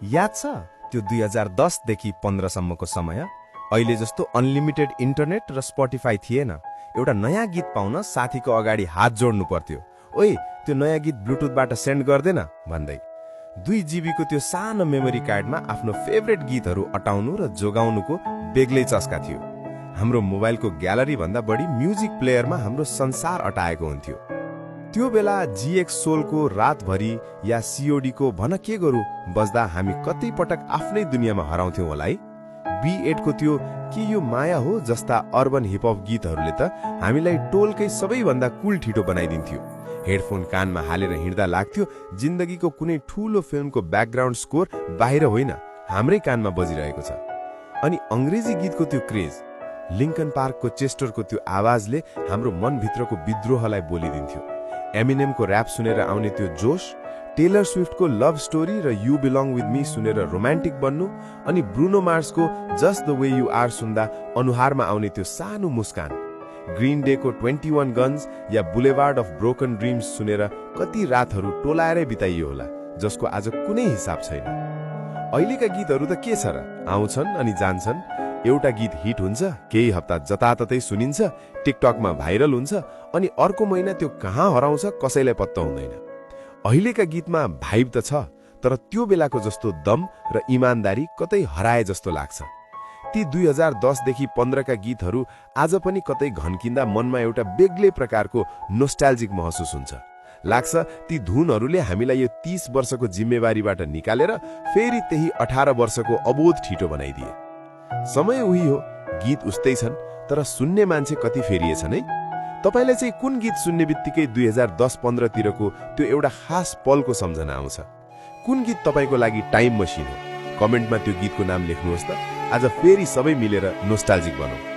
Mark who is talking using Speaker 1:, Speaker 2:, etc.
Speaker 1: याद छ त्यो 2010 देखि 15 सम्मको समय? अहिले जस्तो अनलिमिटेड इन्टरनेट र स्पोटिफाई थिएन। एउटा नयाँ गीत पाउन साथीको अगाडि हात जोड्नु पर्थ्यो। ओए, त्यो नयाँ गीत ब्लुटुथबाट सेन्ड गर्देन भन्दै। 2 जीबीको त्यो सानो मेमोरी कार्डमा आफ्नो फेभरेट गीतहरू अटाउनु र जोगाउनुको बेग्लै चस्का थियो। हाम्रो मोबाइलको ग्यालरी भन्दा बढी म्युजिक प्लेयरमा हाम्रो संसार अटाएको हुन्थ्यो। त्यो बेला GX16 को रातभरि या COD को भन के गरौँ बज्दा हामी कतै पटक आफ्नै दुनियाँमा हराउँथ्यौँ होला है। B8 को त्यो के यो माया हो जस्ता अर्बन हिपहप गीतहरूले त हामीलाई टोलकै सबैभन्दा कुल ठिटो बनाइदिन्थ्यो। हेडफोन कानमा हालेर हिँड्दा लाग्थ्यो जिन्दगीको कुनै ठूलो फिल्मको ब्याकग्राउन्ड स्कोर बाहिर होइन, हाम्रै कानमा बजिरहेको छ। अनि अंग्रेजी गीतको त्यो क्रेज, लिंकन पार्कको चेस्टरको त्यो आवाजले हाम्रो मनभित्रको विद्रोहलाई बोलिदिन्थ्यो। एमिनेमको र्याप सुनेर आउने त्यो जोश, टेलर स्विफ्टको लभ स्टोरी र यु बिलोङ विथ मी सुनेर रोमान्टिक बन्नु, अनि ब्रुनो मार्सको just the way you are सुन्दा अनुहारमा आउने त्यो सानो मुस्कान, ग्रीन डेको 21 गन्स या बुलेवार्ड अफ ब्रोकन ड्रिम्स सुनेर कति रातहरू टोलाएरै बिताइयो होला, जसको आज कुनै हिसाब छैन। अहिलेका गीतहरू त के छ र, आउँछन् अनि जान्छन्। एउटा गीत हिट हुन्छ, केही हप्ता जताततै सुनिन्छ, टिकटकमा भाइरल हुन्छ, अनि अर्को महिना त्यो कहाँ हराउँछ कसैलाई पत्ता हुँदैन। अहिलेका गीतमा भाइब त छ, तर त्यो बेलाको जस्तो दम र इमानदारी कतै हराए जस्तो लाग्छ। ती 2010 देखि 15 का गीतहरू आज पनि कतै घन्किँदा मनमा एउटा बेग्लै प्रकारको नोस्टाल्जिक महसुस हुन्छ। लाग्छ ती धुनहरूले हामीलाई यो 30 वर्षको जिम्मेवारीबाट निकालेर फेरि त्यही 18 वर्षको अबोध ठिटो बनाइदिए। समय उही हो, गीत उस्तै छन्, तर सुन्ने मान्छे कति फेरिएछन् है। तपाईलाई चाहिँ कुन गीत सुन्ने बित्तिकै 2010-15 तिरको त्यो एउटा खास पलको सम्झना आउँछ? कुन गीत तपाईको लागि टाइम मसिन हो? कमेन्टमा त्यो गीतको नाम लेख्नुहोस् त। आज फेरि सबै मिलेर नोस्टाल्जिक बनौँ।